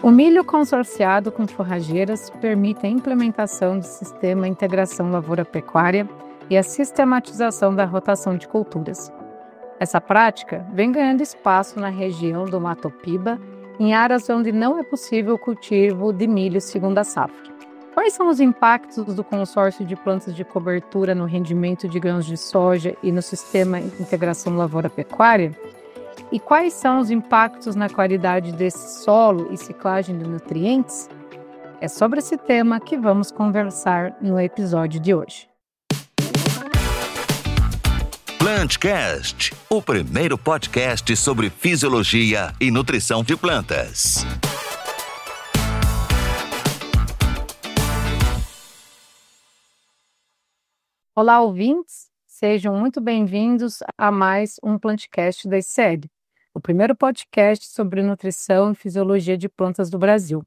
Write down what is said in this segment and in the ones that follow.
O milho consorciado com forrageiras permite a implementação do sistema Integração Lavoura-Pecuária e a sistematização da rotação de culturas. Essa prática vem ganhando espaço na região do Mato Piba, em áreas onde não é possível o cultivo de milho segunda safra. Quais são os impactos do consórcio de plantas de cobertura no rendimento de grãos de soja e no sistema Integração Lavoura-Pecuária? E quais são os impactos na qualidade desse solo e ciclagem de nutrientes? É sobre esse tema que vamos conversar no episódio de hoje. PlantCast, o primeiro podcast sobre fisiologia e nutrição de plantas. Olá, ouvintes! Sejam muito bem-vindos a mais um PlantCast da ICL, o primeiro podcast sobre nutrição e fisiologia de plantas do Brasil.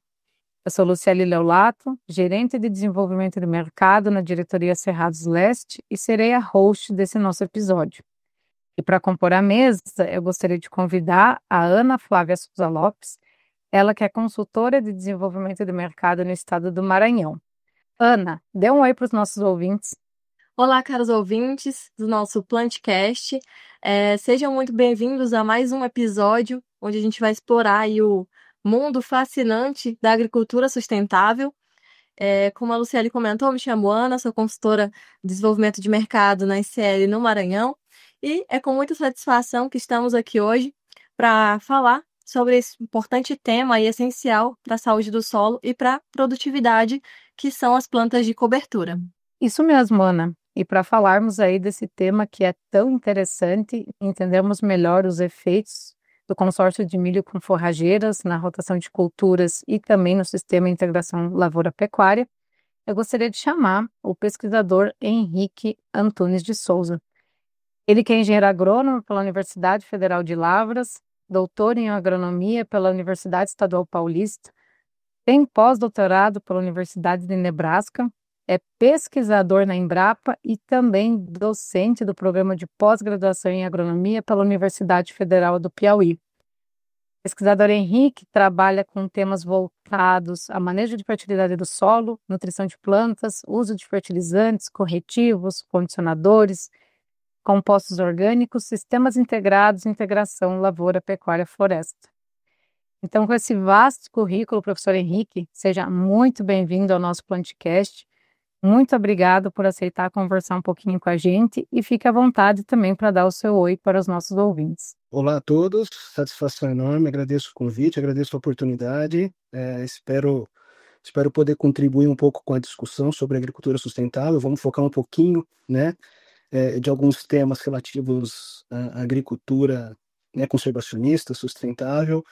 Eu sou Luciele Leolato, gerente de desenvolvimento de mercado na diretoria Cerrados Leste e serei a host desse nosso episódio. E para compor a mesa, eu gostaria de convidar a Ana Flávia Souza Lopes, ela que é consultora de desenvolvimento de mercado no estado do Maranhão. Ana, dê um oi para os nossos ouvintes. Olá, caros ouvintes do nosso PlantCast. Sejam muito bem-vindos a mais um episódio onde a gente vai explorar aí o mundo fascinante da agricultura sustentável. Como a Luciele comentou, eu me chamo Ana, sou consultora de desenvolvimento de mercado na ICL no Maranhão e é com muita satisfação que estamos aqui hoje para falar sobre esse importante tema e essencial para a saúde do solo e para a produtividade, que são as plantas de cobertura. Isso mesmo, Ana. E para falarmos aí desse tema que é tão interessante, entendermos melhor os efeitos do consórcio de milho com forrageiras na rotação de culturas e também no sistema de integração lavoura-pecuária, eu gostaria de chamar o pesquisador Henrique Antunes de Souza. Ele que é engenheiro agrônomo pela Universidade Federal de Lavras, doutor em agronomia pela Universidade Estadual Paulista, tem pós-doutorado pela Universidade de Nebraska, é pesquisador na Embrapa e também docente do programa de pós-graduação em agronomia pela Universidade Federal do Piauí. O pesquisador Henrique trabalha com temas voltados a manejo de fertilidade do solo, nutrição de plantas, uso de fertilizantes, corretivos, condicionadores, compostos orgânicos, sistemas integrados, integração lavoura, pecuária, floresta. Então, com esse vasto currículo, professor Henrique, seja muito bem-vindo ao nosso PlantCast. Muito obrigado por aceitar conversar um pouquinho com a gente e fique à vontade também para dar o seu oi para os nossos ouvintes. Olá a todos, satisfação enorme, agradeço o convite, agradeço a oportunidade, espero poder contribuir um pouco com a discussão sobre agricultura sustentável. Vamos focar um pouquinho, de alguns temas relativos à agricultura, conservacionista, sustentável.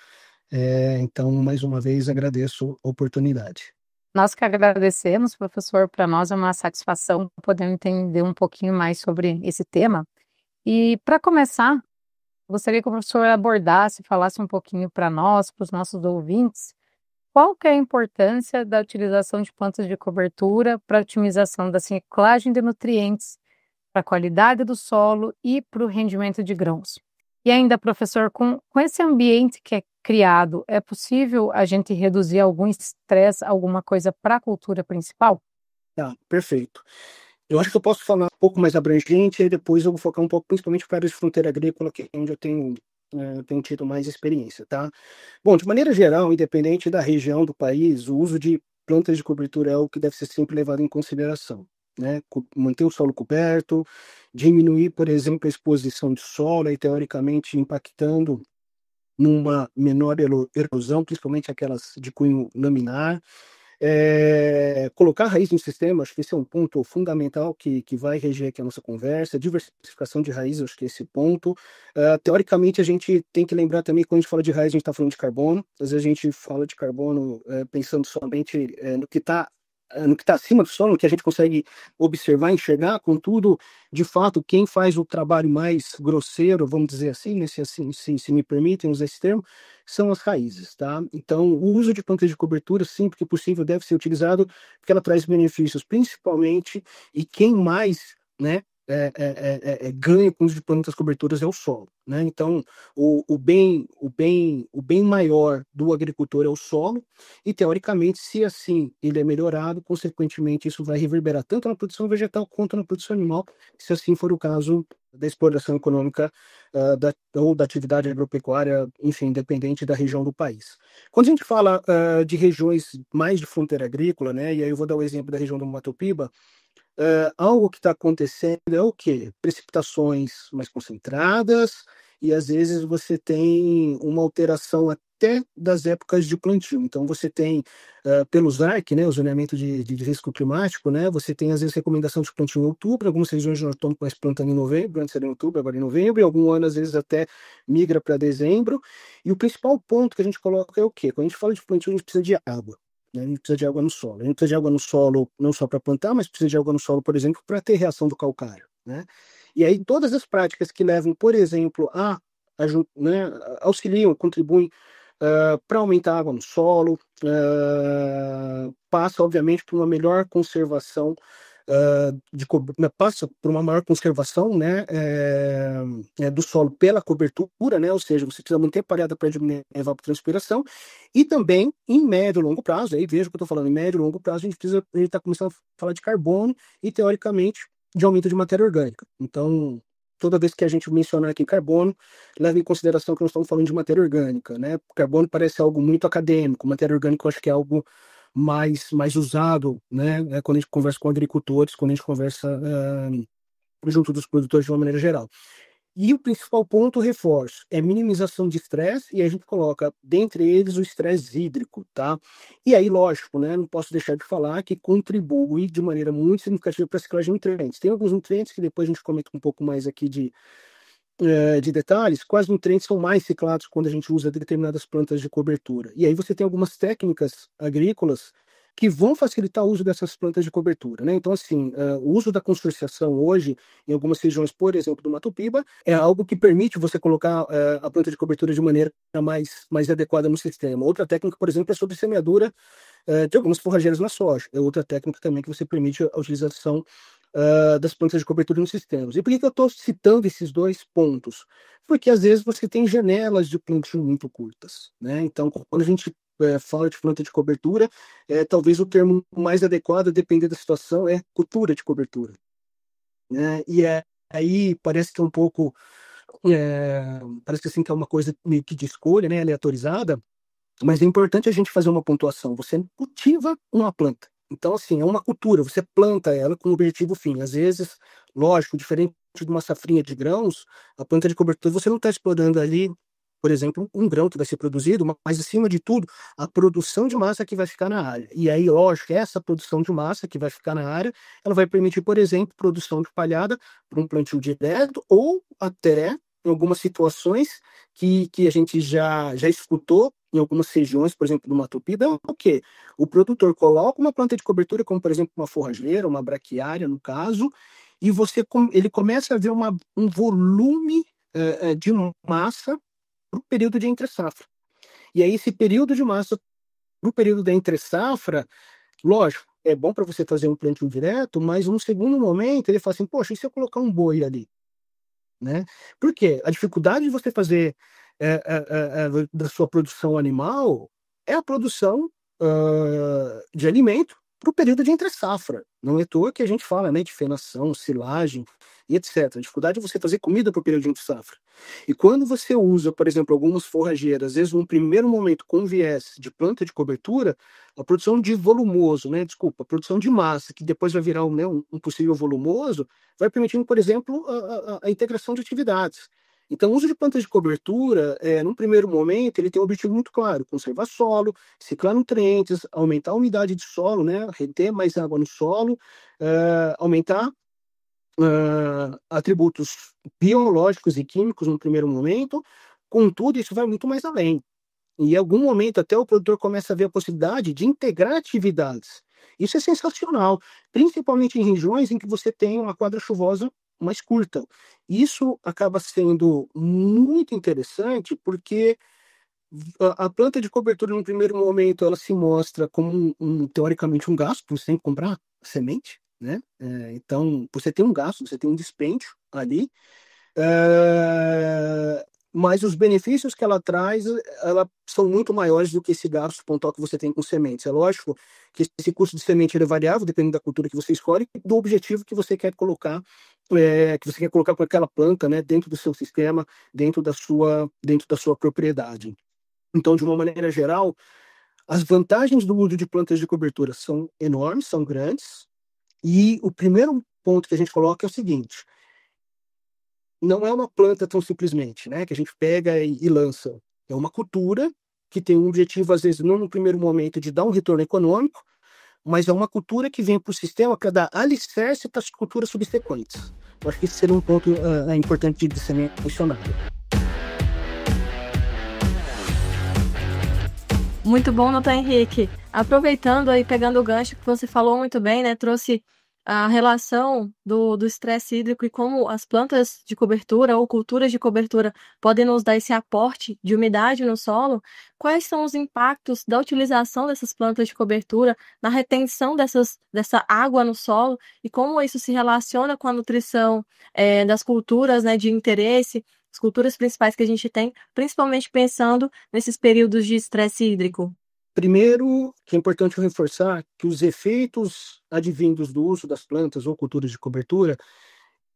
Então, mais uma vez, agradeço a oportunidade. Nós que agradecemos, professor, para nós é uma satisfação poder entender um pouquinho mais sobre esse tema. E para começar, gostaria que o professor abordasse, falasse um pouquinho para nós, para os nossos ouvintes, qual que é a importância da utilização de plantas de cobertura para a otimização da ciclagem de nutrientes, para a qualidade do solo e para o rendimento de grãos. E ainda, professor, com esse ambiente que é criado, é possível a gente reduzir algum estresse, alguma coisa para a cultura principal? Tá, perfeito. Eu acho que eu posso falar um pouco mais abrangente e depois eu vou focar um pouco principalmente para a área de fronteira agrícola, que é onde eu tenho tido mais experiência, tá? Bom, de maneira geral, independente da região do país, o uso de plantas de cobertura é o que deve ser sempre levado em consideração, né? Manter o solo coberto, diminuir, por exemplo, a exposição de solo, e teoricamente impactando numa menor erosão, principalmente aquelas de cunho laminar. Colocar raiz no sistema, acho que esse é um ponto fundamental que vai reger aqui a nossa conversa. Diversificação de raiz, acho que é esse ponto. Teoricamente, a gente tem que lembrar também, quando a gente fala de raiz, a gente está falando de carbono. Às vezes a gente fala de carbono pensando somente no que está acima do solo, que a gente consegue observar, enxergar. Contudo, de fato, quem faz o trabalho mais grosseiro, vamos dizer assim, se me permitem usar esse termo, são as raízes, tá? Então, o uso de plantas de cobertura, sempre que possível, deve ser utilizado, porque ela traz benefícios, principalmente, e quem mais, ganha com o uso de plantas coberturas é o solo, né? Então, o bem maior do agricultor é o solo, e teoricamente, se assim ele é melhorado, consequentemente isso vai reverberar tanto na produção vegetal quanto na produção animal, se assim for o caso da exploração econômica ou da atividade agropecuária, enfim, independente da região do país. Quando a gente fala de regiões mais de fronteira agrícola, né? E aí eu vou dar o exemplo da região do Mato Piba. Algo que está acontecendo é o quê? Precipitações mais concentradas, e às vezes você tem uma alteração até das épocas de plantio. Então você tem, pelo ZARC, né, o zoneamento de risco climático, né, você tem às vezes recomendação de plantio em outubro, algumas regiões nós estamos mais plantando em novembro, antes era em outubro, agora em novembro, e algum ano às vezes até migra para dezembro. E o principal ponto que a gente coloca é o quê? Quando a gente fala de plantio, a gente precisa de água, né? A gente precisa de água no solo. A gente precisa de água no solo não só para plantar, mas precisa de água no solo, por exemplo, para ter reação do calcário, né? E aí todas as práticas que levam, por exemplo, né, auxiliam, contribuem para aumentar a água no solo, passa, obviamente, por uma melhor conservação passa por uma maior conservação, né, do solo pela cobertura, né, ou seja, você precisa manter parada para diminuir a evapotranspiração, e também em médio e longo prazo, aí veja o que eu estou falando, em médio e longo prazo a gente está começando a falar de carbono e, teoricamente, de aumento de matéria orgânica. Então, toda vez que a gente mencionar aqui carbono, leve em consideração que nós estamos falando de matéria orgânica, né? Carbono parece algo muito acadêmico, matéria orgânica eu acho que é algo mais usado, né? Quando a gente conversa com agricultores, quando a gente conversa junto dos produtores de uma maneira geral. E o principal ponto, reforço, é minimização de estresse, e a gente coloca, dentre eles, o estresse hídrico, tá? E aí, lógico, né, não posso deixar de falar que contribui de maneira muito significativa para a ciclagem de nutrientes. Tem alguns nutrientes que depois a gente comenta um pouco mais aqui de detalhes, quais nutrientes são mais ciclados quando a gente usa determinadas plantas de cobertura. E aí você tem algumas técnicas agrícolas que vão facilitar o uso dessas plantas de cobertura, né? Então, assim, o uso da consorciação hoje, em algumas regiões, por exemplo, do Mato Piba, é algo que permite você colocar a planta de cobertura de maneira mais adequada no sistema. Outra técnica, por exemplo, é sobre semeadura de algumas forrageiras na soja. É outra técnica também que você permite a utilização das plantas de cobertura nos sistemas. E por que eu estou citando esses dois pontos? Porque às vezes você tem janelas de plantio muito curtas, né? Então, quando a gente fala de planta de cobertura, talvez o termo mais adequado, dependendo da situação, é cultura de cobertura, né? Aí parece que é um pouco, parece que assim que é uma coisa meio que de escolha, né, aleatorizada, mas é importante a gente fazer uma pontuação. Você cultiva uma planta. Então, assim, é uma cultura. Você planta ela com o objetivo fim. Às vezes, lógico, diferente de uma safrinha de grãos, a planta de cobertura, você não está explorando ali, por exemplo, um grão que vai ser produzido, mas, acima de tudo, a produção de massa que vai ficar na área. E aí, lógico, essa produção de massa que vai ficar na área, ela vai permitir, por exemplo, produção de palhada para um plantio direto, ou até, em algumas situações, que a gente já escutou em algumas regiões, por exemplo, do Mato Piba, é o quê? O produtor coloca uma planta de cobertura, como por exemplo uma forrageira, uma braquiária, no caso, e ele começa a ver um volume de massa para o período de entre-safra. E aí esse período de massa para o período da entre-safra, lógico, é bom para você fazer um plantio direto, mas num segundo momento ele fala assim, poxa, e se eu colocar um boi ali? Né? Por quê? A dificuldade de você fazer da sua produção animal é a produção de alimento para o período de entre-safra. Não é à toa que a gente fala, né, de fenação, silagem e etc. A dificuldade é você fazer comida para o período de entre-safra. E quando você usa, por exemplo, algumas forrageiras, às vezes num primeiro momento com viés de planta de cobertura, a produção de volumoso, né, desculpa, a produção de massa, que depois vai virar um possível volumoso, vai permitindo, por exemplo, a integração de atividades. Então, o uso de plantas de cobertura, num primeiro momento, ele tem um objetivo muito claro: conservar solo, ciclar nutrientes, aumentar a umidade de solo, né, reter mais água no solo, aumentar atributos biológicos e químicos no primeiro momento. Contudo, isso vai muito mais além. E em algum momento até o produtor começa a ver a possibilidade de integrar atividades. Isso é sensacional, principalmente em regiões em que você tem uma quadra chuvosa mais curta. Isso acaba sendo muito interessante porque a planta de cobertura, no primeiro momento, ela se mostra como teoricamente um gasto, você tem que comprar semente, né? Então, você tem um gasto, você tem um dispêndio ali, é, mas os benefícios que ela traz, ela são muito maiores do que esse gasto pontual que você tem com sementes. É lógico que esse custo de semente ele é variável, dependendo da cultura que você escolhe e do objetivo que você quer colocar, com aquela planta, né, dentro do seu sistema, dentro da sua propriedade. Então, de uma maneira geral, as vantagens do uso de plantas de cobertura são enormes, são grandes, e o primeiro ponto que a gente coloca é o seguinte: não é uma planta tão simplesmente, né, que a gente pega e lança. É uma cultura que tem um objetivo, às vezes, não no primeiro momento de dar um retorno econômico, mas é uma cultura que vem para o sistema para dar alicerce para as culturas subsequentes. Eu acho que esse seria um ponto importante de ser mencionado. Muito bom, doutor Henrique. Aproveitando aí, pegando o gancho que você falou muito bem, né? Trouxe a relação do estresse hídrico e como as plantas de cobertura ou culturas de cobertura podem nos dar esse aporte de umidade no solo. Quais são os impactos da utilização dessas plantas de cobertura na retenção dessa água no solo e como isso se relaciona com a nutrição das culturas, né, de interesse, as culturas principais que a gente tem, principalmente pensando nesses períodos de estresse hídrico? Primeiro, que é importante reforçar que os efeitos advindos do uso das plantas ou culturas de cobertura,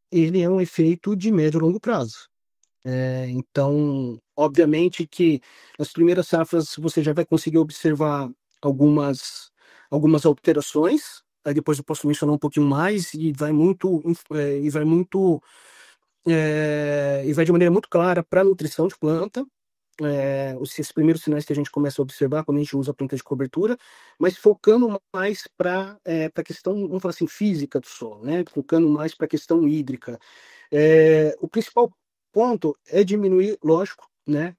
ele é um efeito de médio e longo prazo. Então, obviamente que nas primeiras safras você já vai conseguir observar algumas alterações. Aí depois eu posso mencionar um pouquinho mais e vai de maneira muito clara para a nutrição de planta. Esses primeiros sinais que a gente começa a observar quando a gente usa a planta de cobertura, mas focando mais para a questão, vamos falar assim, física do solo, né? Focando mais para a questão hídrica. O principal ponto é diminuir, lógico, né?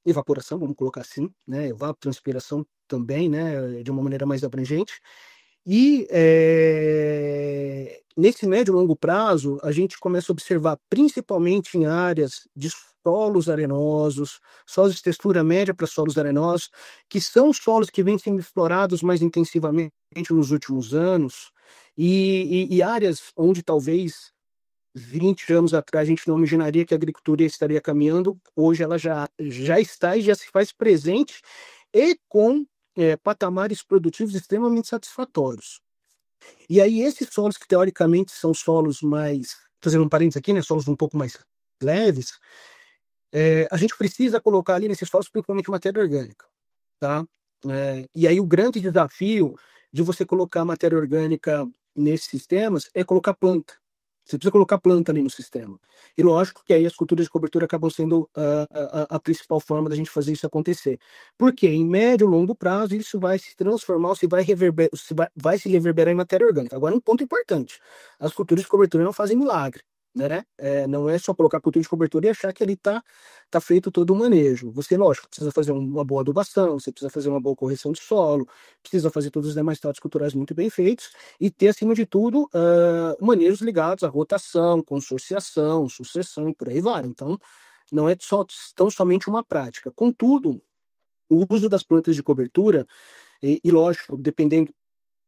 Evaporação, vamos colocar assim, né? Evapotranspiração também, né? De uma maneira mais abrangente. E nesse médio e longo prazo, a gente começa a observar, principalmente em áreas de solos arenosos, solos de textura média para solos arenosos, que são solos que vêm sendo explorados mais intensivamente nos últimos anos, e áreas onde talvez 20 anos atrás a gente não imaginaria que a agricultura estaria caminhando, hoje ela já está e já se faz presente, e com patamares produtivos extremamente satisfatórios. E aí esses solos que teoricamente são solos mais, fazendo um parênteses aqui, né, solos um pouco mais leves, a gente precisa colocar ali nesses solos principalmente matéria orgânica, tá? E aí o grande desafio de você colocar matéria orgânica nesses sistemas é colocar planta. Você precisa colocar planta ali no sistema. E lógico que aí as culturas de cobertura acabam sendo a principal forma da gente fazer isso acontecer. Porque em médio e longo prazo isso vai se transformar, vai se reverberar em matéria orgânica. Agora, um ponto importante: as culturas de cobertura não fazem milagre. Né? Não é só colocar cultura de cobertura e achar que ali tá feito todo o manejo. Você, lógico, precisa fazer uma boa adubação, você precisa fazer uma boa correção de solo, precisa fazer todos os demais tratos culturais muito bem feitos e ter, acima de tudo, manejos ligados à rotação, consorciação, sucessão e por aí vai. Então, não é tão somente uma prática. Contudo, o uso das plantas de cobertura, e lógico, dependendo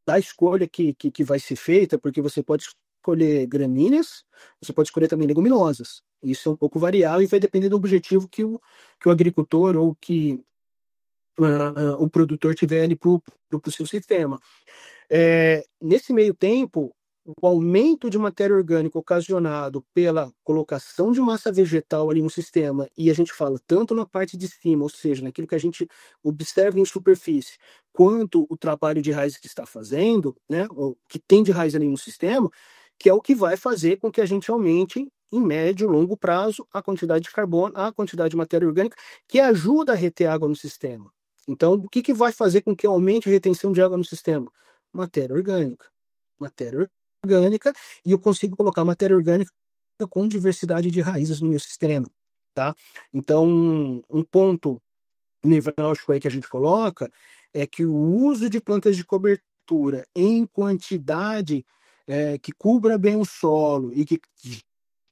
da escolha que vai ser feita, porque você pode escolher gramíneas, você pode escolher também leguminosas. Isso é um pouco variável e vai depender do objetivo que o agricultor ou que o produtor tiver ali para o seu sistema. Nesse meio tempo, o aumento de matéria orgânica ocasionado pela colocação de massa vegetal ali no sistema, e a gente fala tanto na parte de cima, ou seja, naquilo que a gente observa em superfície, quanto o trabalho de raiz que está fazendo, né, ou que tem de raiz ali no sistema, que é o que vai fazer com que a gente aumente, em médio e longo prazo, a quantidade de carbono, a quantidade de matéria orgânica, que ajuda a reter água no sistema. Então, o que vai fazer com que aumente a retenção de água no sistema? Matéria orgânica. Matéria orgânica, e eu consigo colocar matéria orgânica com diversidade de raízes no meu sistema, tá? Então, um ponto nevrálgico aí que a gente coloca é que o uso de plantas de cobertura em quantidade que cubra bem o solo e que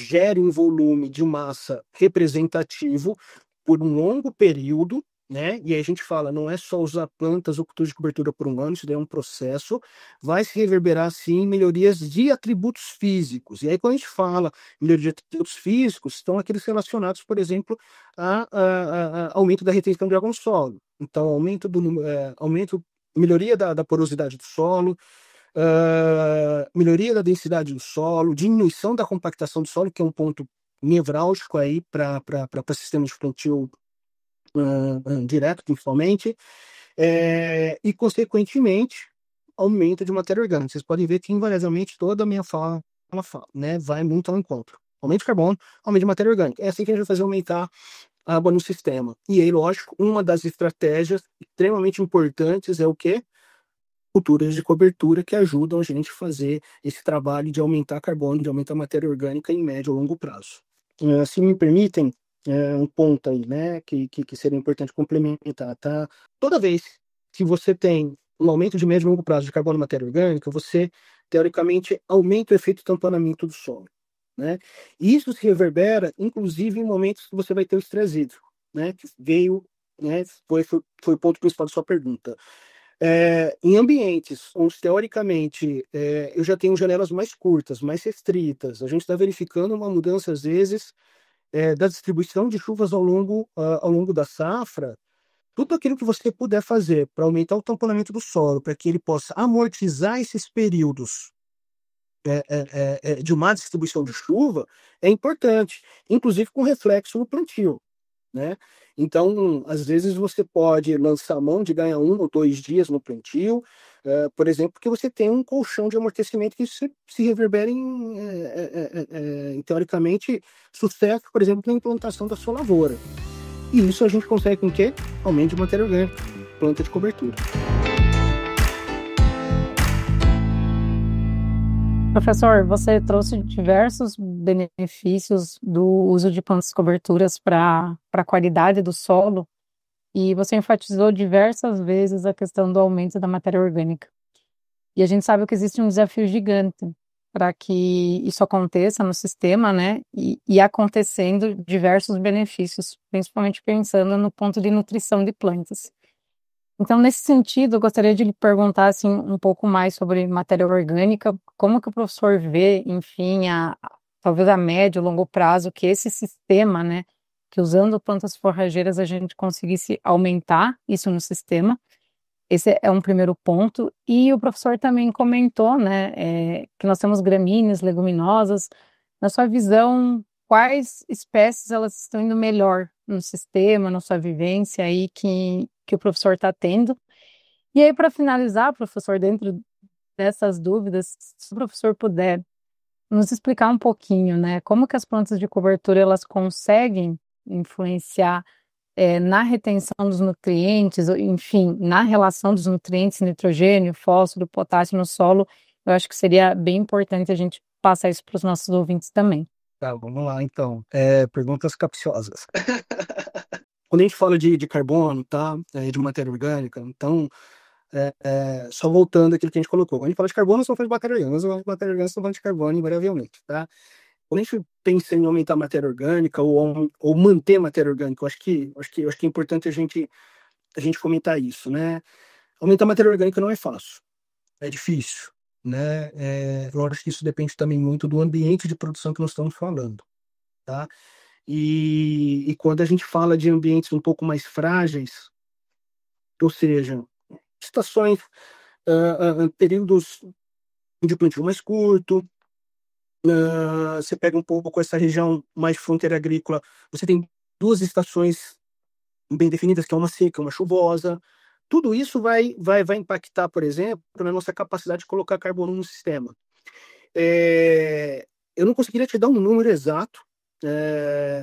gere um volume de massa representativo por um longo período, né? E aí a gente fala, não é só usar plantas ou culturas de cobertura por um ano, isso daí é um processo, vai se reverberar sim em melhorias de atributos físicos. E aí quando a gente fala melhoria de atributos físicos, estão aqueles relacionados, por exemplo, a aumento da retenção de água no solo. Então, melhoria da porosidade do solo, melhoria da densidade do solo, diminuição da compactação do solo, que é um ponto nevrálgico aí para sistemas de plantio direto, principalmente, e, consequentemente, aumento de matéria orgânica. Vocês podem ver que, invariavelmente, toda a minha fala, né, vai muito ao encontro. Aumento de carbono, aumento de matéria orgânica. É assim que a gente vai fazer aumentar a água no sistema. E aí, lógico, uma das estratégias extremamente importantes é o quê? Culturas de cobertura que ajudam a gente a fazer esse trabalho de aumentar carbono, de aumentar a matéria orgânica em médio ou longo prazo. Se me permitem, um ponto aí, né, que seria importante complementar, tá? Toda vez que você tem um aumento de médio e longo prazo de carbono e matéria orgânica, você, teoricamente, aumenta o efeito tamponamento do solo, né? E isso se reverbera, inclusive, em momentos que você vai ter o estresse hídrico, né, que veio, né, foi o ponto principal da sua pergunta. Em ambientes onde, teoricamente, eu já tenho janelas mais curtas, mais restritas, a gente está verificando uma mudança, às vezes, da distribuição de chuvas ao longo da safra. Tudo aquilo que você puder fazer para aumentar o tamponamento do solo, para que ele possa amortizar esses períodos de má distribuição de chuva, é importante, inclusive com reflexo no plantio, né? Então, às vezes você pode lançar mão de ganhar 1 ou 2 dias no plantio, por exemplo, porque você tem um colchão de amortecimento que se reverbera teoricamente, sucesso, por exemplo, na implantação da sua lavoura. E isso a gente consegue com o quê? Aumento de matéria orgânica, planta de cobertura. Professor, você trouxe diversos benefícios do uso de plantas coberturas para a qualidade do solo e você enfatizou diversas vezes a questão do aumento da matéria orgânica. E a gente sabe que existe um desafio gigante para que isso aconteça no sistema, né? E acontecendo diversos benefícios, principalmente pensando no ponto de nutrição de plantas. Então, nesse sentido, eu gostaria de lhe perguntar assim, um pouco mais sobre matéria orgânica, como que o professor vê, enfim, talvez a médio, longo prazo, que esse sistema, né, que usando plantas forrageiras a gente conseguisse aumentar isso no sistema. Esse é um primeiro ponto. E o professor também comentou, né, que nós temos gramíneas, leguminosas. Na sua visão, quais espécies elas estão indo melhor no sistema, na sua vivência aí que o professor está tendo? E aí, para finalizar, professor, dentro dessas dúvidas, se o professor puder nos explicar um pouquinho, né, como que as plantas de cobertura elas conseguem influenciar na retenção dos nutrientes, enfim, na relação dos nutrientes, nitrogênio, fósforo, potássio no solo, eu acho que seria bem importante a gente passar isso para os nossos ouvintes também. Tá, vamos lá, então. Perguntas capciosas. Quando a gente fala de carbono, tá? De matéria orgânica, então, só voltando àquilo que a gente colocou. Quando a gente fala de carbono, nós estamos falando de matéria orgânica. Nós falamos de matéria orgânica, nós estamos falando de carbono, invariavelmente, tá? Quando a gente pensa em aumentar a matéria orgânica ou manter a matéria orgânica, eu acho que é importante a gente comentar isso, né? Aumentar a matéria orgânica não é fácil, é difícil, né? Eu acho que isso depende também muito do ambiente de produção que nós estamos falando, tá? E quando a gente fala de ambientes um pouco mais frágeis, ou seja, estações, períodos de plantio mais curto, você pega um pouco com essa região mais de fronteira agrícola, você tem 2 estações bem definidas, que é uma seca, uma chuvosa. Tudo isso vai impactar, por exemplo, na nossa capacidade de colocar carbono no sistema. Eu não conseguiria te dar um número exato.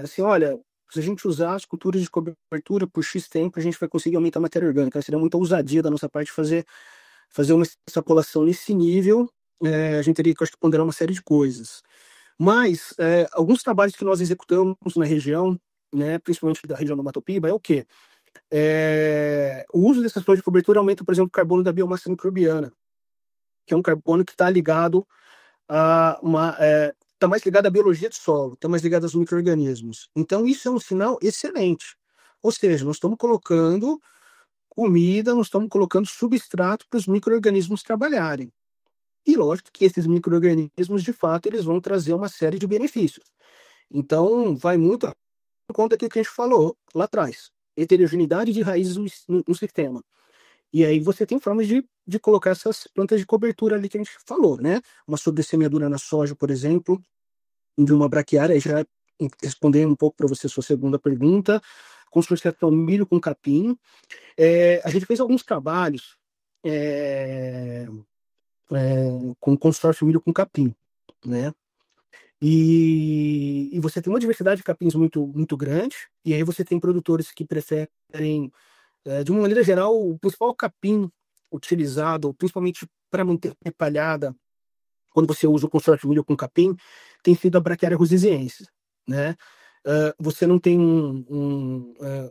Assim, olha, se a gente usar as culturas de cobertura por X tempo, a gente vai conseguir aumentar a matéria orgânica. Seria muita ousadia da nossa parte fazer uma extrapolação nesse nível. A gente teria que, acho que, ponderar uma série de coisas. Mas alguns trabalhos que nós executamos na região, né, principalmente da região do Mato Piba, é o quê? O uso dessas plantas de cobertura aumenta, por exemplo, o carbono da biomassa microbiana, que é um carbono que está ligado a está mais ligado à biologia do solo, está mais ligado aos micro-organismos. Então, isso é um sinal excelente. Ou seja, nós estamos colocando comida, nós estamos colocando substrato para os micro-organismos trabalharem. E lógico que esses micro-organismos, de fato, eles vão trazer uma série de benefícios. Então, vai muito por conta daquilo que a gente falou lá atrás. Heterogeneidade de raízes no sistema. E aí você tem formas de colocar essas plantas de cobertura ali que a gente falou, né? Uma sobressemeadura na soja, por exemplo, de uma braquiária, já respondendo um pouco para você a sua segunda pergunta, consorciação milho com capim. A gente fez alguns trabalhos com consórcio milho com capim, né? E você tem uma diversidade de capins muito, muito grande, e aí você tem produtores que preferem, de uma maneira geral, o principal capim utilizado, principalmente para manter palhada, quando você usa o consórcio milho com capim, tem sido a Braquiária rosesiensis, né? Você não tem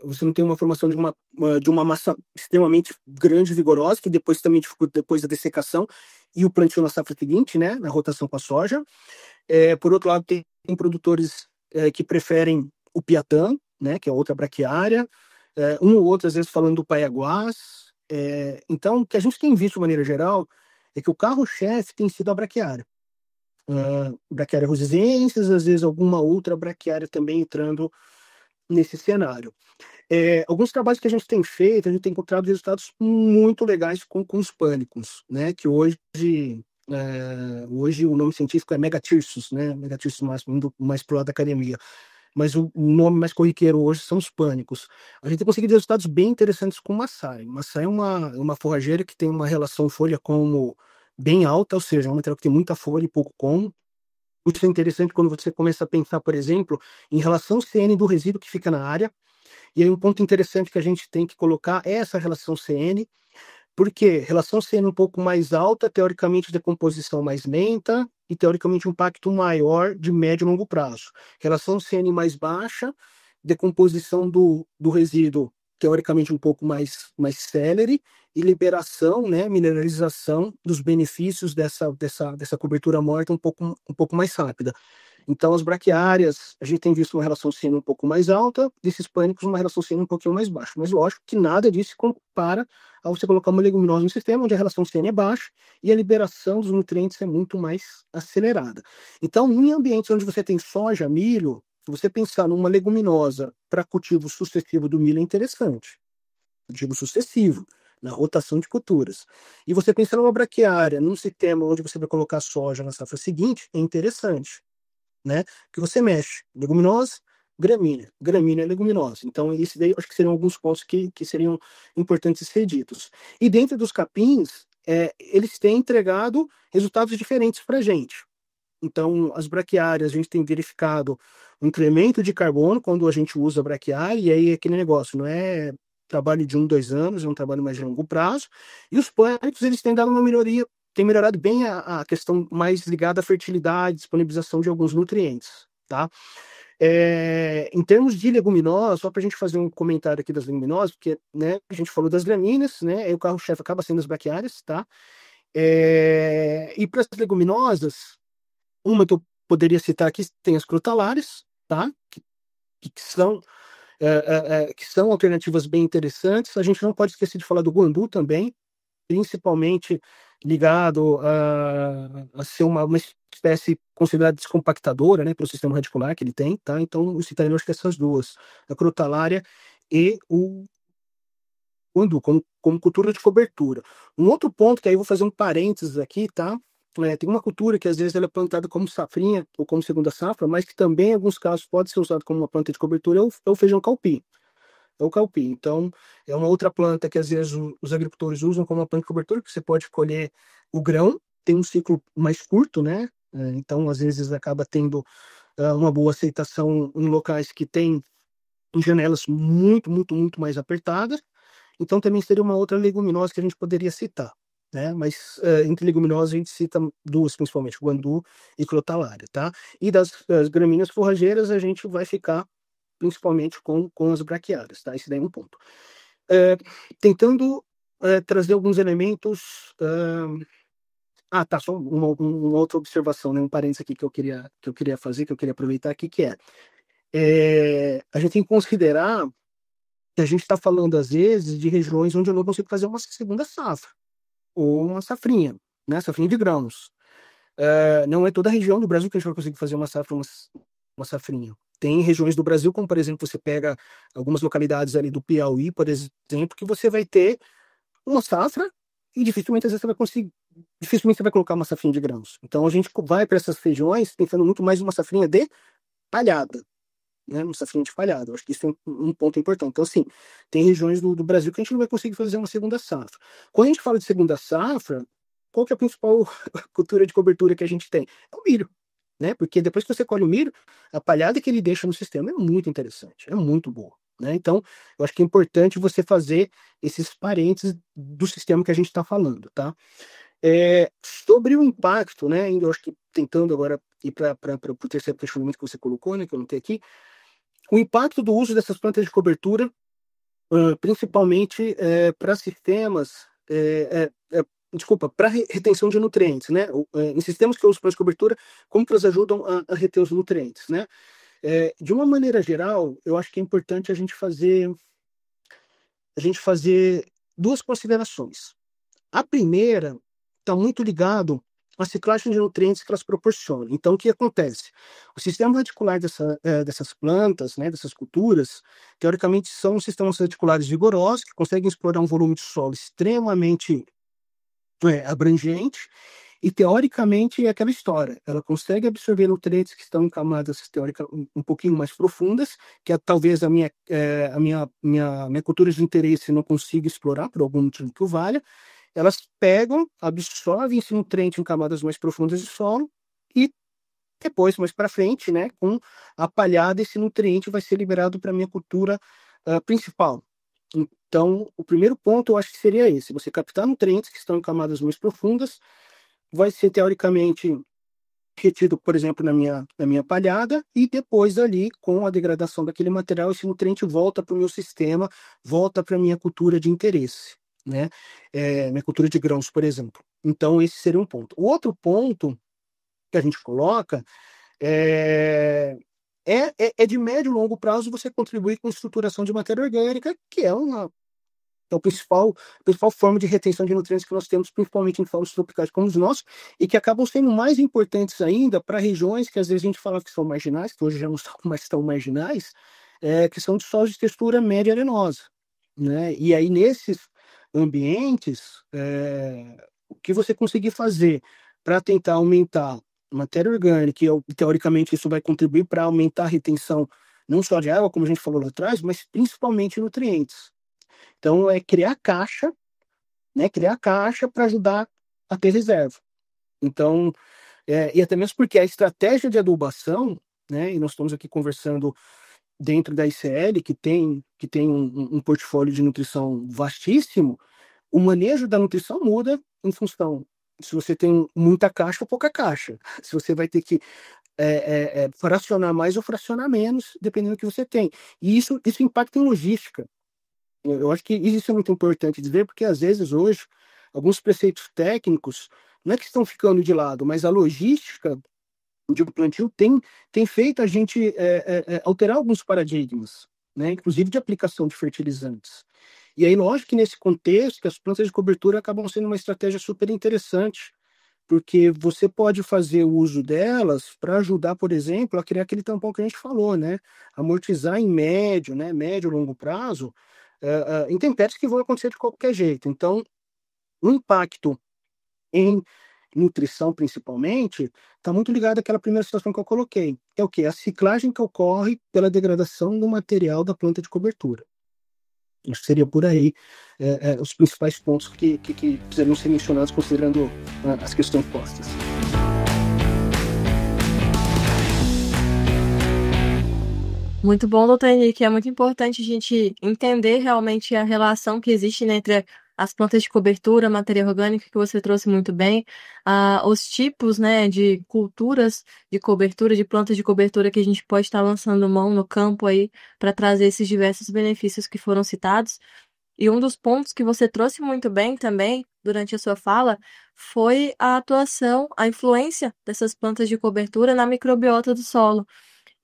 você não tem uma formação de uma massa extremamente grande e vigorosa, que depois também dificulta depois da dessecação e o plantio na safra seguinte, né? Na rotação com a soja. Por outro lado, tem produtores que preferem o piatã, né? Que é outra braquiária. Um ou outro, às vezes, falando do paiaguás. Então, o que a gente tem visto de maneira geral é que o carro-chefe tem sido a braquiária. Braquiária rosesiensis, às vezes alguma outra braquiária também entrando nesse cenário. Alguns trabalhos que a gente tem feito, a gente tem encontrado resultados muito legais com os pânicos, né? Que hoje o nome científico é Megathyrsus, né? Megathyrsus mais pro lado da academia. Mas o nome mais corriqueiro hoje são os pânicos. A gente tem conseguido resultados bem interessantes com o Maçai. O Maçai é uma forrageira que tem uma relação folha-como bem alta, ou seja, é um material que tem muita folha e pouco como. Isso é interessante quando você começa a pensar, por exemplo, em relação CN do resíduo que fica na área. E aí um ponto interessante que a gente tem que colocar é essa relação CN, porque relação CN um pouco mais alta, teoricamente decomposição mais lenta e teoricamente um impacto maior de médio e longo prazo. Relação CN mais baixa, decomposição do resíduo teoricamente um pouco mais célere e liberação, né, mineralização dos benefícios dessa cobertura morta um pouco mais rápida. Então, as braquiárias, a gente tem visto uma relação CN um pouco mais alta, desses pânicos, uma relação CN um pouquinho mais baixa. Mas, lógico que nada disso se compara a você colocar uma leguminosa no sistema, onde a relação CN é baixa e a liberação dos nutrientes é muito mais acelerada. Então, em ambientes onde você tem soja, milho, se você pensar numa leguminosa para cultivo sucessivo do milho é interessante. Cultivo sucessivo, na rotação de culturas. E você pensar numa braquiária, num sistema onde você vai colocar soja na safra seguinte, é interessante, né? Que você mexe leguminosa, gramínea, leguminosa. Então, esse daí eu acho que seriam alguns pontos que seriam importantes ser ditos. E dentro dos capins, eles têm entregado resultados diferentes para a gente. Então, as braquiárias, a gente tem verificado um incremento de carbono quando a gente usa a braquiária, e aí é aquele negócio, não é trabalho de 1, 2 anos, é um trabalho mais de longo prazo. E os pânicos, eles têm dado uma melhoria, tem melhorado bem a questão mais ligada à fertilidade, disponibilização de alguns nutrientes, tá? Em termos de leguminosas, só para a gente fazer um comentário aqui das leguminosas, porque, né, a gente falou das gramíneas, né, aí o carro-chefe acaba sendo as braquiárias, tá? E para as leguminosas, uma que eu poderia citar aqui tem as crotalares, tá? Que são alternativas bem interessantes. A gente não pode esquecer de falar do guandu também, principalmente ligado a ser uma espécie considerada descompactadora, né, pelo sistema radicular que ele tem, tá? Então, eu citaria, acho que essas duas, a crotalária e o guandu, como cultura de cobertura. Um outro ponto, que aí eu vou fazer um parênteses aqui, tá? Tem uma cultura que às vezes ela é plantada como safrinha ou como segunda safra, mas que também em alguns casos pode ser usado como uma planta de cobertura, é o feijão calpim. É o calpim. Então, é uma outra planta que às vezes os agricultores usam como uma planta de cobertura, que você pode colher o grão, tem um ciclo mais curto, né? Então, às vezes acaba tendo uma boa aceitação em locais que têm janelas muito, muito, muito mais apertadas. Então, também seria uma outra leguminosa que a gente poderia citar, né? Mas entre leguminosas a gente cita duas, principalmente, guandu e crotalária, tá? E das gramíneas forrageiras a gente vai ficar principalmente com as braquiárias, tá? Esse daí é um ponto. Tentando trazer alguns elementos... tá, só uma outra observação, né? Um parênteses aqui que eu queria fazer, que eu queria aproveitar aqui, que a gente tem que considerar a gente está falando, às vezes, de regiões onde eu não consigo fazer uma segunda safra, ou uma safrinha, né? Safrinha de grãos. Não é toda a região do Brasil que a gente vai conseguir fazer uma safra, uma safrinha. Tem regiões do Brasil, como por exemplo, você pega algumas localidades ali do Piauí, por exemplo, que você vai ter uma safra e dificilmente às vezes você vai conseguir, dificilmente você vai colocar uma safrinha de grãos. Então a gente vai para essas regiões pensando muito mais em uma safrinha de palhada, né? Uma safrinha de palhada. Eu acho que isso é um ponto importante. Então, assim, tem regiões do Brasil que a gente não vai conseguir fazer uma segunda safra. Quando a gente fala de segunda safra, qual que é a principal cultura de cobertura que a gente tem? É o milho, né? Porque depois que você colhe o milho, a palhada que ele deixa no sistema é muito interessante, é muito boa, né? Então, eu acho que é importante você fazer esses parênteses do sistema que a gente está falando, tá? Sobre o impacto, né? Eu acho que tentando agora ir para o terceiro questionamento que você colocou, né? Que eu não tenho aqui, o impacto do uso dessas plantas de cobertura, principalmente para sistemas, desculpa, para retenção de nutrientes, né? Em sistemas que eu uso para cobertura, como que elas ajudam a reter os nutrientes, né? De uma maneira geral, eu acho que é importante a gente fazer duas considerações. A primeira está muito ligado à ciclagem de nutrientes que elas proporcionam. Então, o que acontece? O sistema radicular dessas plantas, né, dessas culturas, teoricamente são sistemas radiculares vigorosos, que conseguem explorar um volume de solo extremamente abrangente, e teoricamente é aquela história. Ela consegue absorver nutrientes que estão em camadas teóricas um pouquinho mais profundas, que talvez a minha cultura de interesse não consiga explorar por algum motivo que o valha. Elas pegam, absorvem esse nutriente em camadas mais profundas de solo e depois, mais para frente, né, com a palhada, esse nutriente vai ser liberado para a minha cultura principal. Então, o primeiro ponto eu acho que seria esse: você captar nutrientes que estão em camadas mais profundas, vai ser teoricamente retido, por exemplo, na minha palhada, e depois ali, com a degradação daquele material, esse nutriente volta para o meu sistema, volta para a minha cultura de interesse, né? Minha cultura de grãos, por exemplo. Então, esse seria um ponto. O outro ponto que a gente coloca é de médio e longo prazo você contribuir com a estruturação de matéria orgânica, que é a principal forma de retenção de nutrientes que nós temos, principalmente em solos tropicais como os nossos, e que acabam sendo mais importantes ainda para regiões que às vezes a gente fala que são marginais, que hoje já não são mais tão marginais, que são de solos de textura média arenosa, né? E aí, nesses ambientes, o que você conseguir fazer para tentar aumentar a matéria orgânica, e teoricamente isso vai contribuir para aumentar a retenção não só de água, como a gente falou lá atrás, mas principalmente nutrientes. Então, é criar caixa, né? Criar caixa para ajudar a ter reserva. Então, e até mesmo porque a estratégia de adubação, né? E nós estamos aqui conversando dentro da ICL, que tem um portfólio de nutrição vastíssimo, o manejo da nutrição muda em função se você tem muita caixa ou pouca caixa. Se você vai ter que fracionar mais ou fracionar menos, dependendo do que você tem. E isso impacta em logística. Eu acho que isso é muito importante dizer, porque às vezes hoje, alguns preceitos técnicos não é que estão ficando de lado, mas a logística de plantio tem feito a gente alterar alguns paradigmas, né? Inclusive de aplicação de fertilizantes. E aí, lógico que nesse contexto, que as plantas de cobertura acabam sendo uma estratégia super interessante, porque você pode fazer o uso delas para ajudar, por exemplo, a criar aquele tampão que a gente falou, né? Amortizar em médio, né? Médio e longo prazo, intempéries que vão acontecer de qualquer jeito. Então, o impacto em nutrição, principalmente, está muito ligado àquela primeira situação que eu coloquei. É o quê? A ciclagem que ocorre pela degradação do material da planta de cobertura. Acho que seria por aí os principais pontos que precisariam ser mencionados considerando as questões postas. Muito bom, doutor Henrique. É muito importante a gente entender realmente a relação que existe, né, entre as plantas de cobertura, a matéria orgânica, que você trouxe muito bem, os tipos, né, de culturas de cobertura, de plantas de cobertura que a gente pode estar lançando mão no campo aí para trazer esses diversos benefícios que foram citados. E um dos pontos que você trouxe muito bem também durante a sua fala foi a atuação, a influência dessas plantas de cobertura na microbiota do solo.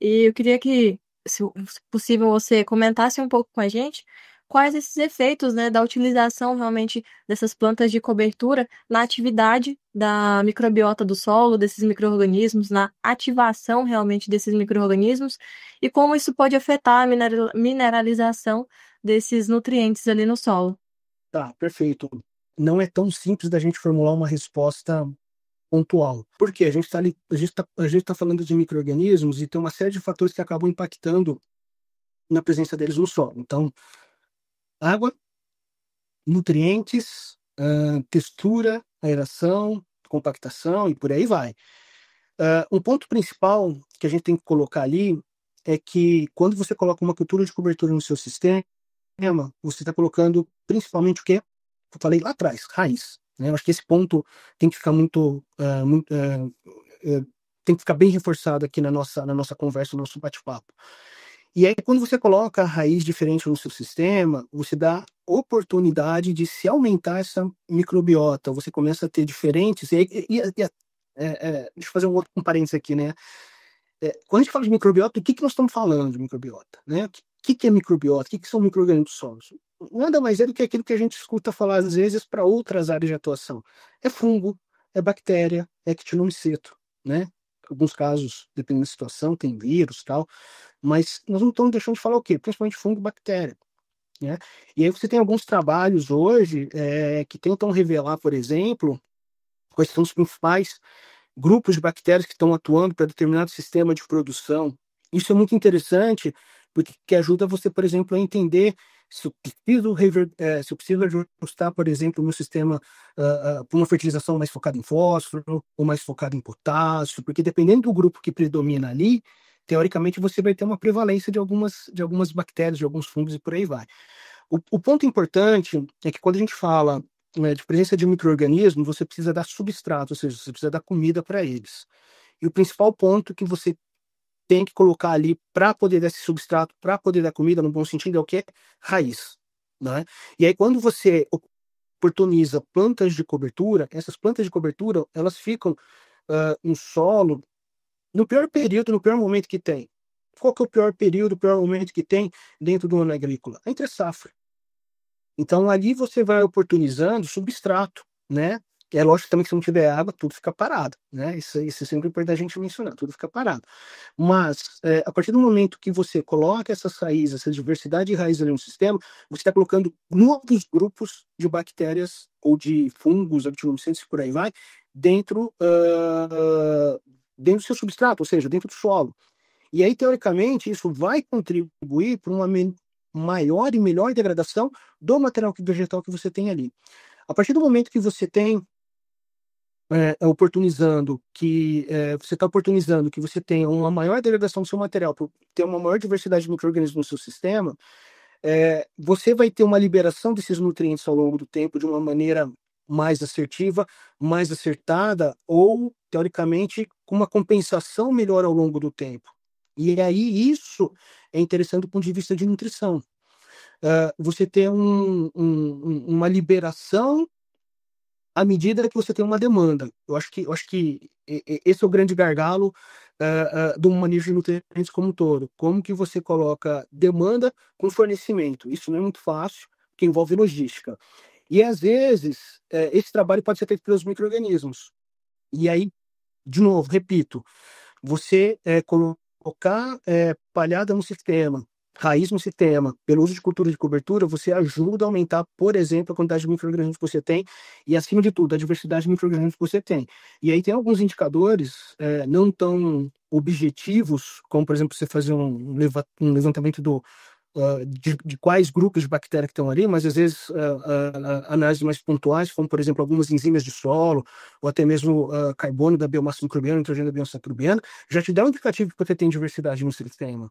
E eu queria que se possível, você comentasse um pouco com a gente quais esses efeitos, né, da utilização realmente dessas plantas de cobertura na atividade da microbiota do solo, desses micro-organismos, na ativação realmente desses micro-organismos e como isso pode afetar a mineralização desses nutrientes ali no solo. Tá, perfeito. Não é tão simples da gente formular uma resposta pontual. Porque a gente tá falando de micro-organismos e tem uma série de fatores que acabam impactando na presença deles no solo. Então, água, nutrientes, textura, aeração, compactação e por aí vai. Um ponto principal que a gente tem que colocar ali é que quando você coloca uma cultura de cobertura no seu sistema, você está colocando principalmente o que eu falei lá atrás, raiz. Né? Eu acho que esse ponto tem que ficar tem que ficar bem reforçado aqui na nossa conversa, no nosso bate-papo. E aí, quando você coloca a raiz diferente no seu sistema, você dá oportunidade de se aumentar essa microbiota. Você começa a ter diferentes. Deixa eu fazer um parênteses aqui, né? Quando a gente fala de microbiota, o que nós estamos falando de microbiota? Né? O que é microbiota? O que são micro-organismos solos? Nada mais é do que aquilo que a gente escuta falar, às vezes, para outras áreas de atuação. É fungo, é bactéria, é quitinómiceto, né? Em alguns casos, dependendo da situação, tem vírus e tal. Mas nós não estamos deixando de falar o quê? Principalmente fungo e bactéria. Né? E aí você tem alguns trabalhos hoje que tentam revelar, por exemplo, quais são os principais grupos de bactérias que estão atuando para determinado sistema de produção. Isso é muito interessante, porque ajuda você, por exemplo, a entender se eu preciso ajustar, por exemplo, o meu sistema para uma fertilização mais focada em fósforo ou mais focada em potássio, porque dependendo do grupo que predomina ali, teoricamente você vai ter uma prevalência de algumas bactérias, de alguns fungos e por aí vai. O ponto importante é que quando a gente fala de presença de micro-organismos, você precisa dar substrato, ou seja, você precisa dar comida para eles. E o principal ponto que você tem que colocar ali para poder dar esse substrato, para poder dar comida, no bom sentido, é o que? Raiz. Né? E aí, quando você oportuniza plantas de cobertura, essas plantas de cobertura, elas ficam no solo no pior período, no pior momento que tem. Qual que é o pior período, o pior momento que tem dentro do ano agrícola? A entre-safra. Então, ali você vai oportunizando substrato, né? É lógico também que se não tiver água, tudo fica parado, né? Isso é sempre importante a gente mencionar, tudo fica parado. Mas, a partir do momento que você coloca essas raízes, essa diversidade de raízes ali no sistema, você está colocando novos grupos de bactérias ou de fungos, actinomicetos e por aí vai, dentro do seu substrato, ou seja, dentro do solo. E aí, teoricamente, isso vai contribuir para uma maior e melhor degradação do material vegetal que você tem ali. A partir do momento que você tem você está oportunizando que você tenha uma maior degradação do seu material, para ter uma maior diversidade de micro-organismos no seu sistema, você vai ter uma liberação desses nutrientes ao longo do tempo de uma maneira mais assertiva, mais acertada, ou, teoricamente, com uma compensação melhor ao longo do tempo. E aí isso é interessante do ponto de vista de nutrição. Você tem uma liberação à medida que você tem uma demanda. Eu acho que esse é o grande gargalo do manejo de nutrientes como um todo. Como que você coloca demanda com fornecimento? Isso não é muito fácil, porque envolve logística. E, às vezes, esse trabalho pode ser feito pelos micro-organismos. E aí, de novo, repito, você colocar palhada no sistema, raiz no sistema, pelo uso de cultura de cobertura, você ajuda a aumentar, por exemplo, a quantidade de micro-organismos que você tem e, acima de tudo, a diversidade de micro-organismos que você tem. E aí tem alguns indicadores não tão objetivos, como, por exemplo, você fazer um levantamento de quais grupos de bactérias que estão ali, mas às vezes análises mais pontuais, como por exemplo algumas enzimas de solo, ou até mesmo carbono da biomassa microbiana, nitrogênio da biomassa microbiana, já te dá um indicativo que você tem diversidade no sistema.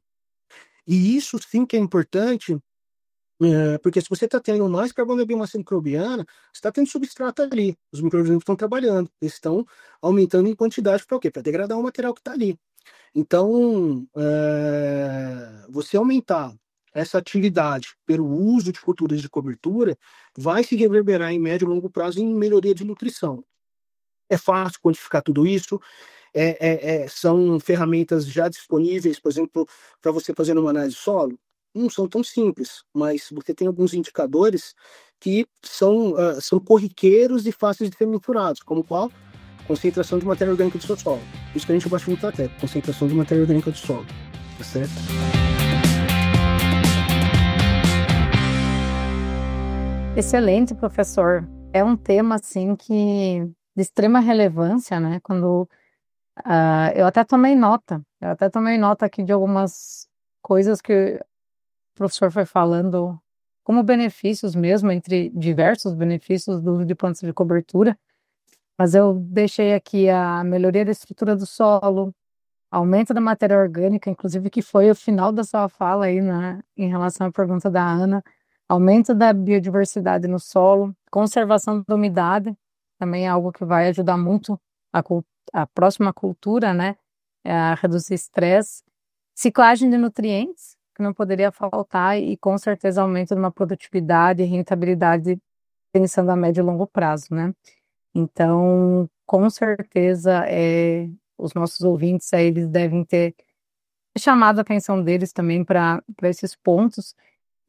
E isso sim que é importante, porque se você está tendo mais carbono da biomassa microbiana, você está tendo substrato ali, os micro-organismos estão trabalhando, eles estão aumentando em quantidade para o quê? Para degradar o material que está ali. Então, você aumentar essa atividade pelo uso de culturas de cobertura vai se reverberar em médio e longo prazo em melhoria de nutrição. É fácil quantificar tudo isso, são ferramentas já disponíveis, por exemplo, para você fazer uma análise solo? Não são tão simples, mas você tem alguns indicadores que são corriqueiros e fáceis de ser mensurados, como qual? Concentração de matéria orgânica do seu solo. Isso que a gente gosta muito até, concentração de matéria orgânica do solo, tá certo? Excelente, professor. É um tema, assim, de extrema relevância, né? Eu até tomei nota aqui de algumas coisas que o professor foi falando como benefícios mesmo, entre diversos benefícios do uso de plantas de cobertura, mas eu deixei aqui a melhoria da estrutura do solo, aumento da matéria orgânica, inclusive que foi o final da sua fala aí, né, em relação à pergunta da Ana, aumento da biodiversidade no solo, conservação da umidade, também é algo que vai ajudar muito a próxima cultura, né, a reduzir estresse, ciclagem de nutrientes, que não poderia faltar, e com certeza aumento de uma produtividade e rentabilidade pensando a médio e longo prazo, né? Então, com certeza, os nossos ouvintes aí, eles devem ter chamado a atenção deles também para esses pontos,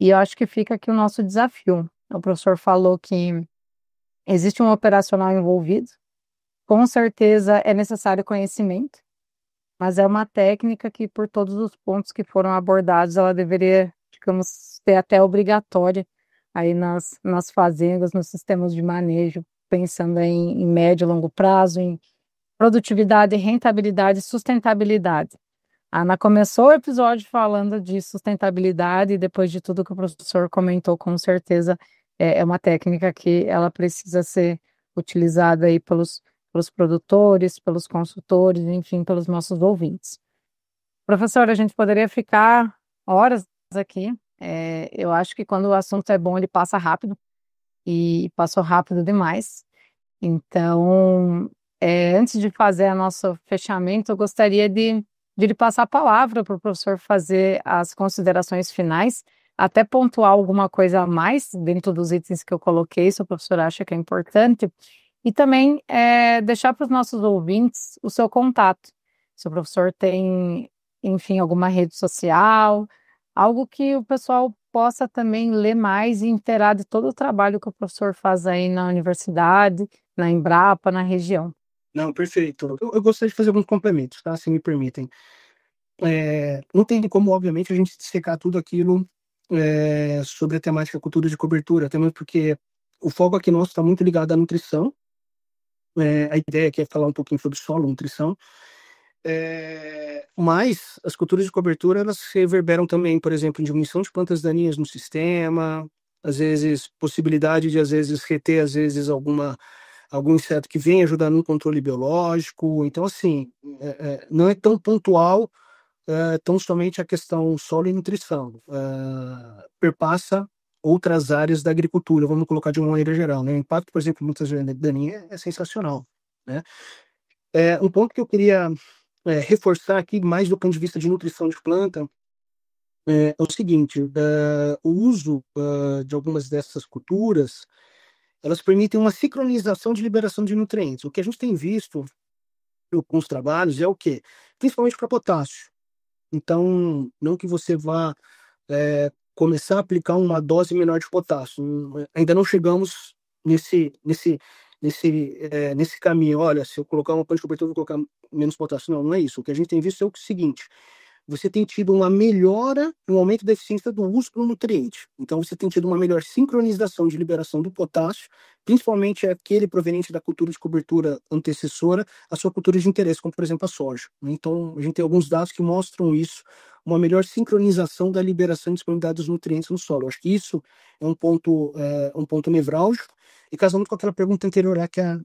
e eu acho que fica aqui o nosso desafio. O professor falou que existe um operacional envolvido, com certeza é necessário conhecimento, mas é uma técnica que, por todos os pontos que foram abordados, ela deveria, digamos, ser até obrigatória aí nas fazendas, nos sistemas de manejo, pensando em médio e longo prazo, em produtividade, rentabilidade e sustentabilidade. A Ana começou o episódio falando de sustentabilidade e depois de tudo que o professor comentou, com certeza é uma técnica que ela precisa ser utilizada aí pelos produtores, pelos consultores, enfim, pelos nossos ouvintes. Professor, a gente poderia ficar horas aqui. Eu acho que quando o assunto é bom, ele passa rápido, e passou rápido demais. Então, antes de fazer o nosso fechamento, eu gostaria de lhe passar a palavra para o professor fazer as considerações finais, até pontuar alguma coisa a mais dentro dos itens que eu coloquei, se o professor acha que é importante, e também deixar para os nossos ouvintes o seu contato. Se o professor tem, enfim, alguma rede social, algo que o pessoal possa também ler mais e inteirar de todo o trabalho que o professor faz aí na universidade, na Embrapa, na região. Não, perfeito. Eu gostaria de fazer alguns complementos, tá? Se me permitem. Não tem como, obviamente, a gente dissecar tudo aquilo sobre a temática cultura de cobertura, até mesmo porque o foco aqui nosso está muito ligado à nutrição. A ideia aqui é falar um pouquinho sobre solo, nutrição. Mas as culturas de cobertura, elas reverberam também, por exemplo, em diminuição de plantas daninhas no sistema, às vezes possibilidade de, às vezes, reter, às vezes, algum inseto que vem ajudar no controle biológico. Então, assim, não é tão pontual, tão somente a questão solo e nutrição. Perpassa outras áreas da agricultura, vamos colocar de uma maneira geral, né? O impacto, por exemplo, de plantas daninhas é sensacional, né? Um ponto que eu queria reforçar aqui, mais do ponto de vista de nutrição de planta, é o seguinte: o uso de algumas dessas culturas, elas permitem uma sincronização de liberação de nutrientes. O que a gente tem visto em alguns trabalhos é o quê? Principalmente para potássio. Então, não que você vá começar a aplicar uma dose menor de potássio. Ainda não chegamos nesse caminho. Olha, se eu colocar uma planta de cobertura, eu vou colocar menos potássio. Não, não é isso. O que a gente tem visto é o seguinte: você tem tido uma melhora no aumento da eficiência do uso do nutriente. Então, você tem tido uma melhor sincronização de liberação do potássio, principalmente aquele proveniente da cultura de cobertura antecessora à sua cultura de interesse, como, por exemplo, a soja. Então, a gente tem alguns dados que mostram isso, uma melhor sincronização da liberação e disponibilidade dos nutrientes no solo. Eu acho que isso é um ponto nevrálgico, e casa muito com aquela pergunta anterior lá que a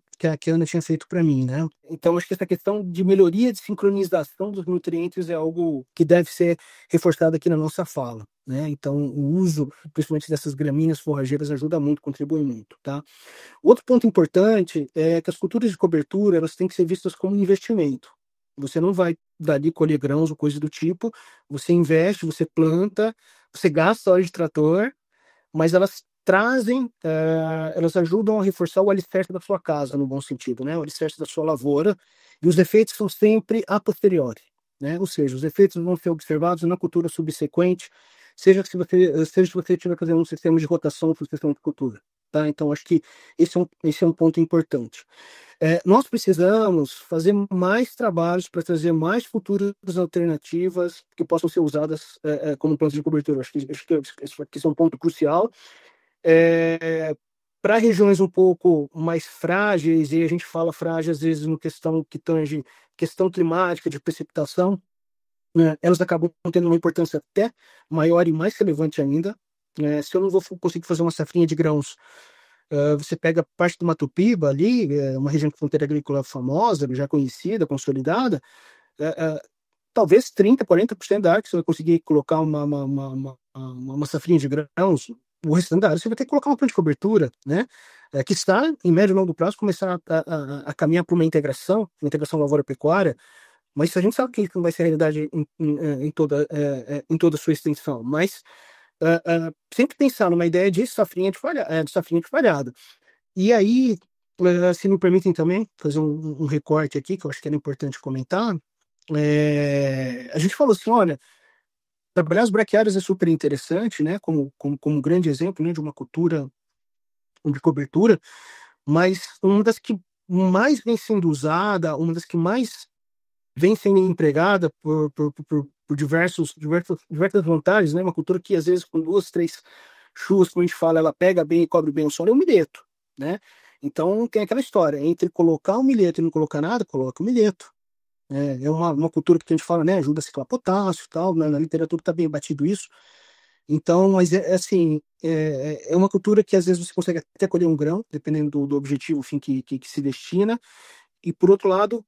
Ana tinha feito para mim, né? Então, acho que essa questão de melhoria de sincronização dos nutrientes é algo que deve ser reforçado aqui na nossa fala, né? Então, o uso, principalmente dessas gramíneas forrageiras, ajuda muito, contribui muito, tá? Outro ponto importante é que as culturas de cobertura, elas têm que ser vistas como um investimento. Você não vai dali colher grãos ou coisa do tipo, você investe, você planta, você gasta hora de trator, mas elas elas ajudam a reforçar o alicerce da sua casa, no bom sentido, né? O alicerce da sua lavoura, e os efeitos são sempre a posteriori, né? Ou seja, os efeitos vão ser observados na cultura subsequente, seja se você estiver fazendo um sistema de rotação ou sucessão de cultura, tá? Então, acho que esse é um ponto importante. Nós precisamos fazer mais trabalhos para trazer mais culturas alternativas que possam ser usadas como plantas de cobertura. Acho que isso é um ponto crucial. Para regiões um pouco mais frágeis, e a gente fala frágil às vezes no questão que tange questão climática, de precipitação, né, elas acabam tendo uma importância até maior e mais relevante ainda. Se eu não vou conseguir fazer uma safrinha de grãos, você pega parte do Mato Piba ali, uma região de fronteira agrícola famosa, já conhecida, consolidada, talvez 30%, 40% da área que você vai conseguir colocar uma safrinha de grãos. O restante da área você vai ter que colocar uma planta de cobertura, né? Que está, em médio e longo prazo, começar a caminhar para uma integração lavoura-pecuária, mas isso a gente sabe que não vai ser a realidade em toda a sua extensão. Mas sempre pensar numa ideia de safrinha de falhada. E aí, se me permitem também fazer um recorte aqui, que eu acho que era importante comentar, a gente falou assim, olha, trabalhar as braquiárias é super interessante, né, como grande exemplo, né, de uma cultura de cobertura, mas uma das que mais vem sendo usada, uma das que mais vem sendo empregada por diversas vantagens, né, uma cultura que às vezes com 2, 3 chuvas, como a gente fala, ela pega bem e cobre bem o solo, é o milheto, né? Então tem aquela história, entre colocar o milheto e não colocar nada, coloca o milheto. É uma cultura que a gente fala, né, ajuda a ciclar potássio e tal, na literatura está bem batido isso. Então, mas assim, é uma cultura que às vezes você consegue até colher um grão, dependendo do objetivo, enfim, que se destina. E por outro lado,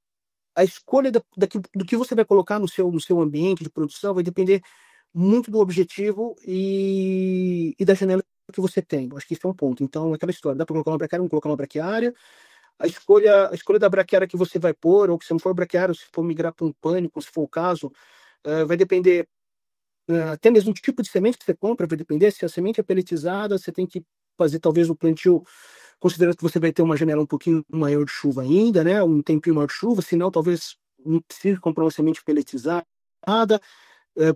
a escolha do que você vai colocar no seu ambiente de produção vai depender muito do objetivo e da janela que você tem. Eu acho que isso é um ponto. Então, aquela história, dá para colocar uma braquiária, não colocar uma braquiária. A escolha da braquiária que você vai pôr, ou que se não for braquiária, se for migrar para um pânico, se for o caso, vai depender até mesmo do tipo de semente que você compra, vai depender se a semente é pelletizada, você tem que fazer talvez o plantio, considerando que você vai ter uma janela um pouquinho maior de chuva ainda, né? Um tempinho maior de chuva, senão talvez não precise comprar uma semente pelletizada,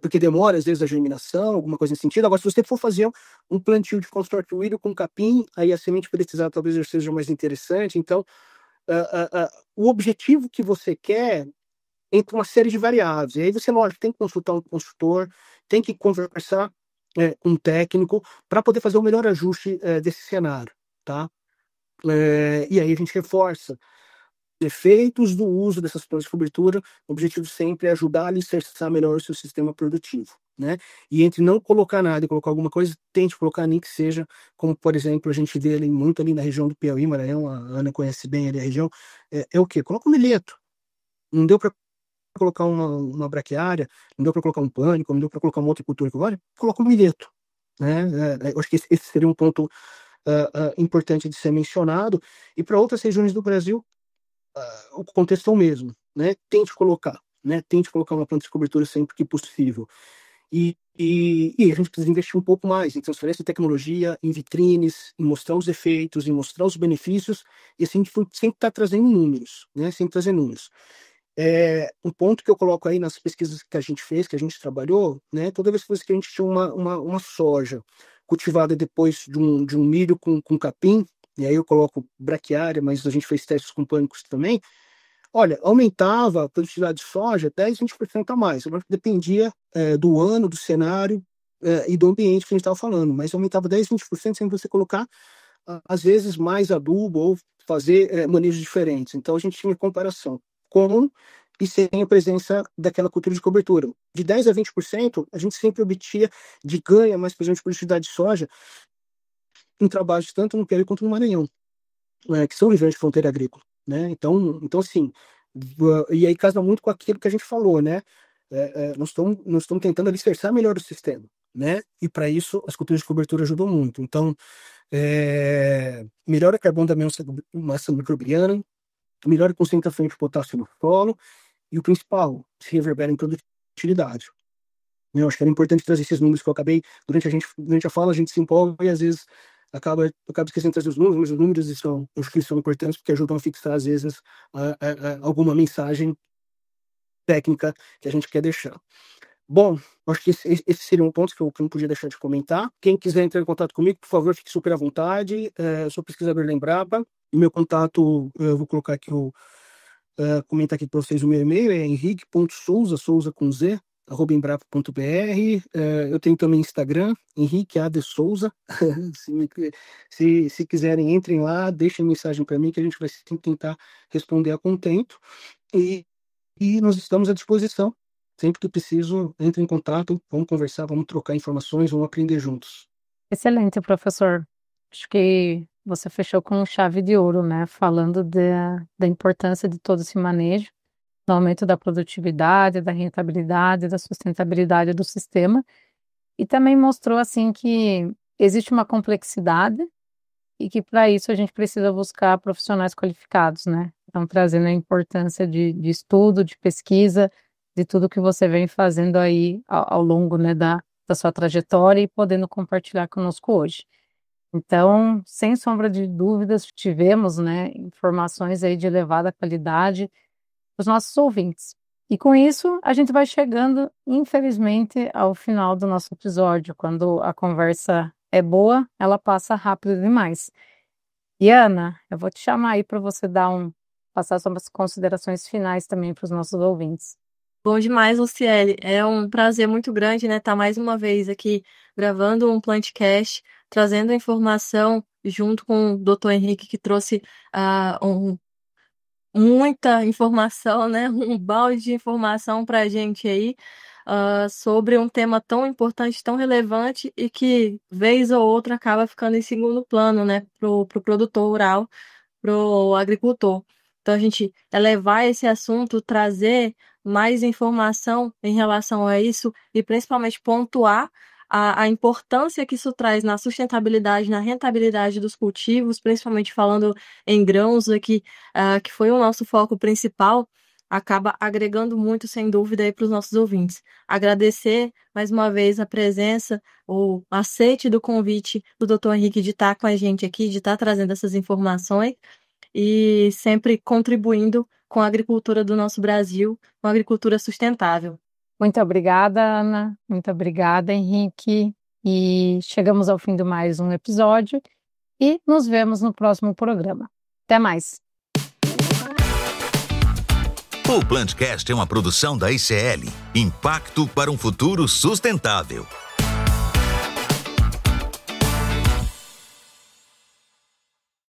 porque demora às vezes a germinação, alguma coisa nesse sentido. Agora, se você for fazer um plantio de consórcio milho com capim, aí a semente pelletizada talvez já seja mais interessante. Então, o objetivo que você quer entre uma série de variáveis. E aí você, lógico, tem que consultar um consultor, tem que conversar com um técnico para poder fazer o melhor ajuste desse cenário, tá? E aí a gente reforça efeitos do uso dessas plantas de cobertura. O objetivo sempre é ajudar a alicerçar melhor o seu sistema produtivo, né? E entre não colocar nada e colocar alguma coisa, tente colocar nem que seja, como por exemplo, a gente vê ali muito ali na região do Piauí, Maranhão, a Ana conhece bem ali a região, é o quê? Coloca um milheto. Não deu para colocar uma braquiária, não deu para colocar um pânico, não deu para colocar uma outra cultura agora, coloca um milheto, né? Eu acho que esse seria um ponto importante de ser mencionado. E para outras regiões do Brasil, o contexto é o mesmo, né? Tente colocar uma planta de cobertura sempre que possível. E a gente precisa investir um pouco mais em transferência de tecnologia, em vitrines, em mostrar os efeitos, em mostrar os benefícios, e assim, sempre estar trazendo números, né? Sempre trazer números. Um ponto que eu coloco aí nas pesquisas que a gente fez, que a gente trabalhou, né? Toda vez que a gente tinha uma soja cultivada depois de um milho com capim, e aí eu coloco braquiária, mas a gente fez testes com pânicos também. Olha, aumentava a produtividade de soja 10, 20% a mais. Eu acho que dependia do ano, do cenário e do ambiente que a gente estava falando, mas aumentava 10, 20% sem você colocar, às vezes, mais adubo ou fazer manejos diferentes. Então a gente tinha comparação com e sem a presença daquela cultura de cobertura. De 10 a 20%, a gente sempre obtinha de ganho mais, por exemplo, de produtividade de soja em trabalhos tanto no Piauí quanto no Maranhão, que são regiões de fronteira agrícola, né? Então assim, e aí casa muito com aquilo que a gente falou, né? Nós estamos tentando alicerçar melhor o sistema, né? E para isso as culturas de cobertura ajudam muito. Então, melhora carbono da massa microbiana, melhora a concentração de potássio no solo e o principal, se reverbera em produtividade. Eu acho que era importante trazer esses números que eu acabei, durante a fala, a gente se empolga e às vezes acaba esquecendo de trazer os números, mas os números eu acho que eles são importantes porque ajudam a fixar, às vezes, alguma mensagem técnica que a gente quer deixar. Bom, acho que esses seriam pontos que eu não podia deixar de comentar. Quem quiser entrar em contato comigo, por favor, fique super à vontade. Eu sou pesquisador da Embrapa. E meu contato, eu vou colocar aqui, comentar aqui para vocês o meu e-mail, é henrique.souza, Souza com Z, @embrapa.br. Eu tenho também Instagram, Henrique A. de Souza. se quiserem, entrem lá, deixem mensagem para mim, que a gente vai tentar responder a contento. E nós estamos à disposição. Sempre que preciso, entre em contato, vamos conversar, vamos trocar informações, vamos aprender juntos. Excelente, professor. Acho que você fechou com chave de ouro, né? Falando da importância de todo esse manejo, do aumento da produtividade, da rentabilidade, da sustentabilidade do sistema. E também mostrou, assim, que existe uma complexidade e que para isso a gente precisa buscar profissionais qualificados, né? Então, trazendo a importância de estudo, de pesquisa, de tudo que você vem fazendo aí ao longo, né, da sua trajetória e podendo compartilhar conosco hoje. Então, sem sombra de dúvidas, tivemos, né, informações aí de elevada qualidade para os nossos ouvintes. E com isso, a gente vai chegando, infelizmente, ao final do nosso episódio. Quando a conversa é boa, ela passa rápido demais. E Ana, eu vou te chamar aí para você passar suas considerações finais também para os nossos ouvintes. Bom demais, Luciele. É um prazer muito grande, né, estar mais uma vez aqui gravando um Plantcast, trazendo informação junto com o Dr. Henrique, que trouxe muita informação, né, um balde de informação para a gente aí, sobre um tema tão importante, tão relevante e que, vez ou outra, acaba ficando em segundo plano, né, pro produtor rural, pro agricultor. Então, a gente elevar esse assunto, trazer mais informação em relação a isso e principalmente pontuar a importância que isso traz na sustentabilidade, na rentabilidade dos cultivos, principalmente falando em grãos aqui, que foi o nosso foco principal, acaba agregando muito, sem dúvida, aí para os nossos ouvintes. Agradecer mais uma vez a presença, o aceite do convite do Dr. Henrique de estar com a gente aqui, de estar trazendo essas informações e sempre contribuindo com a agricultura do nosso Brasil, com a agricultura sustentável. Muito obrigada, Ana. Muito obrigada, Henrique. E chegamos ao fim de mais um episódio e nos vemos no próximo programa. Até mais. O Plantcast é uma produção da ICL, Impacto para um Futuro Sustentável.